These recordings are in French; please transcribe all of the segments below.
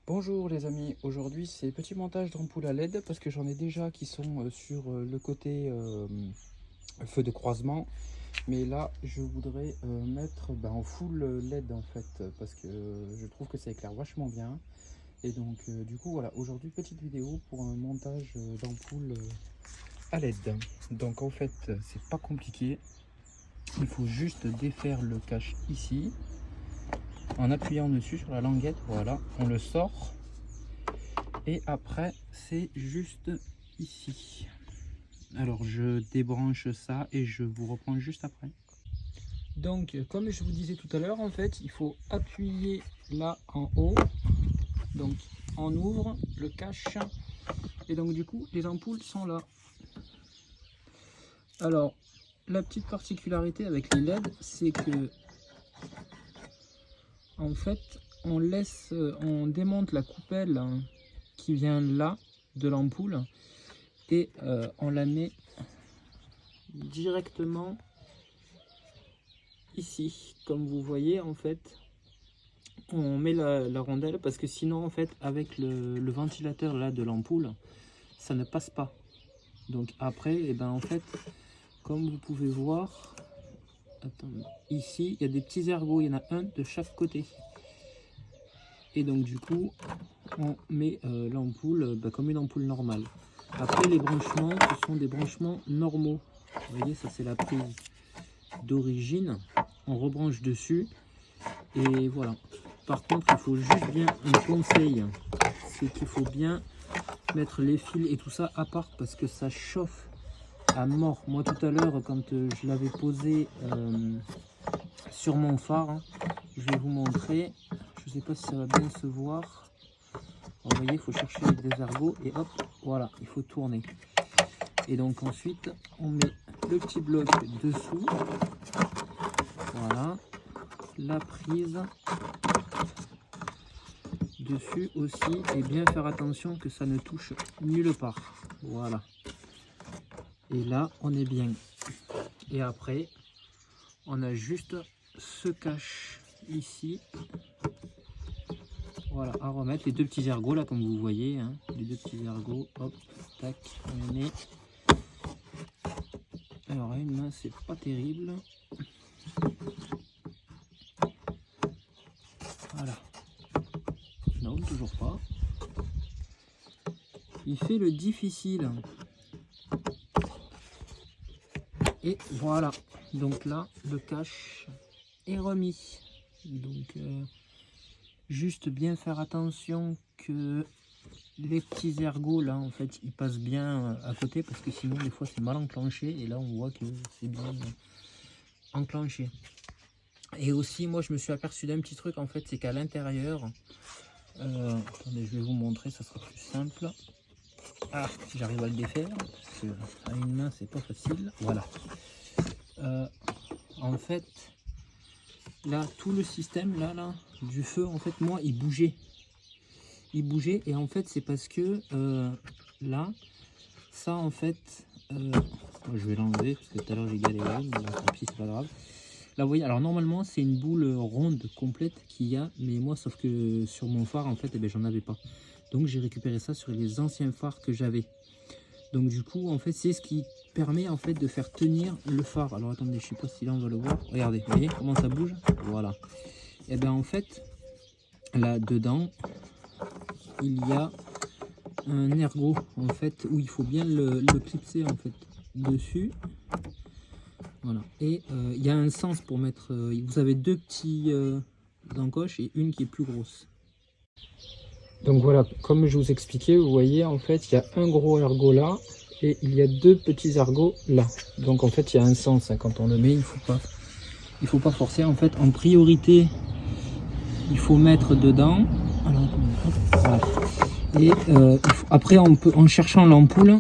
Bonjour les amis, aujourd'hui c'est petit montage d'ampoule à LED parce que j'en ai déjà qui sont sur le côté feu de croisement. Mais là je voudrais mettre en full LED en fait parce que je trouve que ça éclaire vachement bien. Et donc du coup voilà, aujourd'hui petite vidéo pour un montage d'ampoule à LED. Donc en fait c'est pas compliqué, il faut juste défaire le cache ici. En appuyant dessus sur la languette, voilà, on le sort. Et après, c'est juste ici. Alors, je débranche ça et je vous reprends juste après. Donc, comme je vous disais tout à l'heure, en fait, il faut appuyer là en haut. Donc, on ouvre le cache. Et donc, du coup, les ampoules sont là. Alors, la petite particularité avec les LED, c'est que, en fait, on démonte la coupelle qui vient là de l'ampoule et on la met directement ici. Comme vous voyez, en fait, on met la rondelle parce que sinon, en fait, avec le ventilateur là de l'ampoule, ça ne passe pas. Donc après, et en fait, comme vous pouvez voir, attendez, ici, il y a des petits ergots, il y en a un de chaque côté. Et donc du coup, on met l'ampoule comme une ampoule normale. Après, les branchements, ce sont des branchements normaux. Vous voyez, ça c'est la prise d'origine. On rebranche dessus. Et voilà. Par contre, il faut juste bien, un conseil, c'est qu'il faut bien mettre les fils et tout ça à part parce que ça chauffe à mort. Moi tout à l'heure, quand je l'avais posé sur mon phare, je vais vous montrer. Je sais pas si ça va bien se voir. Vous voyez, il faut chercher des ergots et hop, voilà, il faut tourner. Et donc ensuite, on met le petit bloc dessous. Voilà, la prise dessus aussi. Et bien faire attention que ça ne touche nulle part. Voilà. Et là, on est bien. Et après, on a juste ce cache ici. Voilà, à remettre les deux petits ergots là, comme vous voyez, hein, les deux petits ergots, hop, tac, on met. Alors à une main, c'est pas terrible. Voilà. Non, toujours pas. Il fait le difficile. Et voilà. Donc là, le cache est remis. Donc juste bien faire attention que les petits ergots là en fait ils passent bien à côté parce que sinon des fois c'est mal enclenché et là on voit que c'est bien enclenché. Et aussi moi je me suis aperçu d'un petit truc en fait, c'est qu'à l'intérieur attendez, je vais vous montrer, ça sera plus simple. Ah, si j'arrive à le défaire parce que à une main c'est pas facile. Voilà, en fait là tout le système là du feu en fait moi il bougeait et en fait c'est parce que là ça en fait je vais l'enlever parce que tout à l'heure j'ai galéré, mais tant pis, c'est pas grave. Là vous voyez, alors normalement c'est une boule ronde complète qu'il y a, mais moi sauf que sur mon phare en fait j'en avais pas, donc j'ai récupéré ça sur les anciens phares que j'avais. Donc du coup en fait c'est ce qui permet en fait de faire tenir le phare. Alors attendez, je sais pas si là on va le voir, regardez, vous voyez comment ça bouge, voilà. Et en fait là dedans il y a un ergot en fait où il faut bien le clipser en fait dessus. Voilà, et il y a un sens pour mettre, vous avez deux petits encoches et une qui est plus grosse. Donc voilà, comme je vous expliquais, vous voyez en fait il y a un gros ergot là et il y a deux petits ergots là. Donc en fait il y a un sens, hein, quand on le met, il faut pas forcer. En fait en priorité il faut mettre dedans. Alors, voilà. Et après on peut, en cherchant l'ampoule,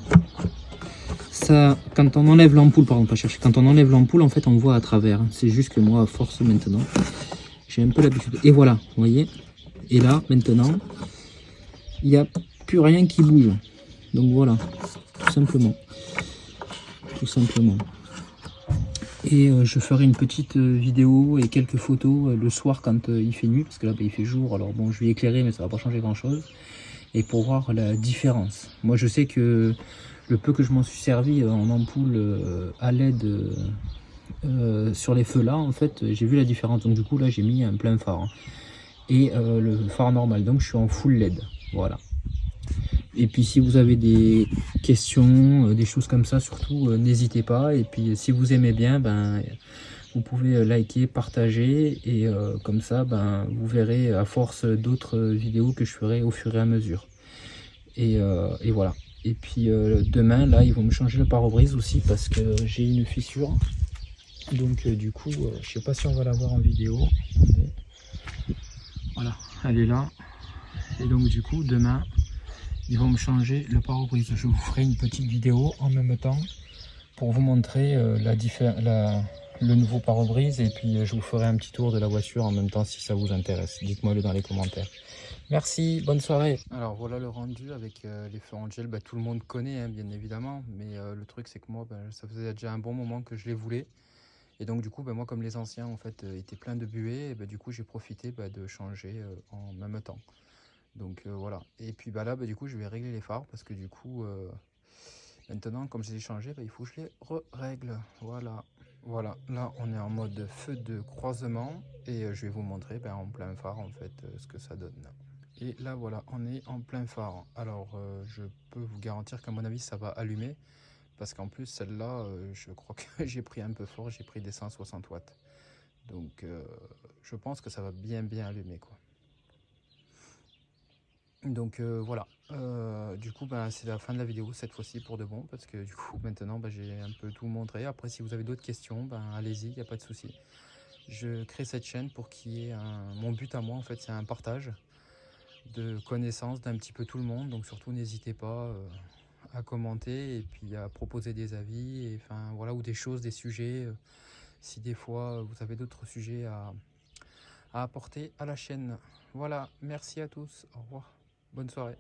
ça, quand on enlève l'ampoule, pardon, pas chercher, quand on enlève l'ampoule, en fait on voit à travers. C'est juste que moi à force maintenant, j'ai un peu l'habitude. Et voilà, vous voyez. Et là maintenant, il n'y a plus rien qui bouge. Donc voilà, tout simplement. Tout simplement. Et je ferai une petite vidéo et quelques photos le soir quand il fait nuit, parce que là il fait jour, alors bon je vais éclairer mais ça va pas changer grand chose. Et pour voir la différence. Moi je sais que le peu que je m'en suis servi en ampoule à LED sur les feux là, en fait j'ai vu la différence. Donc du coup là j'ai mis un plein phare hein. Et le phare normal, donc je suis en full LED, voilà. Et puis si vous avez des questions, des choses comme ça, surtout n'hésitez pas. Et puis si vous aimez bien, ben vous pouvez liker, partager, et comme ça ben vous verrez à force d'autres vidéos que je ferai au fur et à mesure. Et voilà. Et puis demain là ils vont me changer le pare-brise aussi parce que j'ai une fissure. Donc du coup je sais pas si on va la voir en vidéo. Voilà, elle est là. Et donc du coup demain ils vont me changer le pare-brise. Je vous ferai une petite vidéo en même temps pour vous montrer le nouveau pare-brise, et puis je vous ferai un petit tour de la voiture en même temps si ça vous intéresse. Dites-moi le dans les commentaires. Merci, bonne soirée. Alors voilà le rendu avec les feux en gel. Bah, tout le monde connaît hein, bien évidemment, mais le truc c'est que moi ça faisait déjà un bon moment que je les voulais. Et donc du coup moi comme les anciens en fait étaient pleins de buée, et, du coup j'ai profité de changer en même temps. Donc voilà. Et puis là du coup je vais régler les phares parce que du coup maintenant comme je les ai changés, il faut que je les règle. Voilà. Voilà, là on est en mode feu de croisement et je vais vous montrer en plein phare en fait ce que ça donne. Et là voilà, on est en plein phare. Alors je peux vous garantir qu'à mon avis ça va allumer, parce qu'en plus celle-là je crois que j'ai pris un peu fort, j'ai pris des 160 watts. Donc je pense que ça va bien allumer quoi. Donc voilà, du coup c'est la fin de la vidéo cette fois-ci pour de bon, parce que du coup maintenant j'ai un peu tout montré. Après si vous avez d'autres questions, allez-y, il n'y a pas de souci. Je crée cette chaîne pour qu'il y ait mon but à moi en fait, c'est un partage de connaissances d'un petit peu tout le monde. Donc surtout n'hésitez pas à commenter et puis à proposer des avis, et enfin voilà, ou des choses, des sujets, si des fois vous avez d'autres sujets à apporter à la chaîne. Voilà, merci à tous, au revoir, bonne soirée.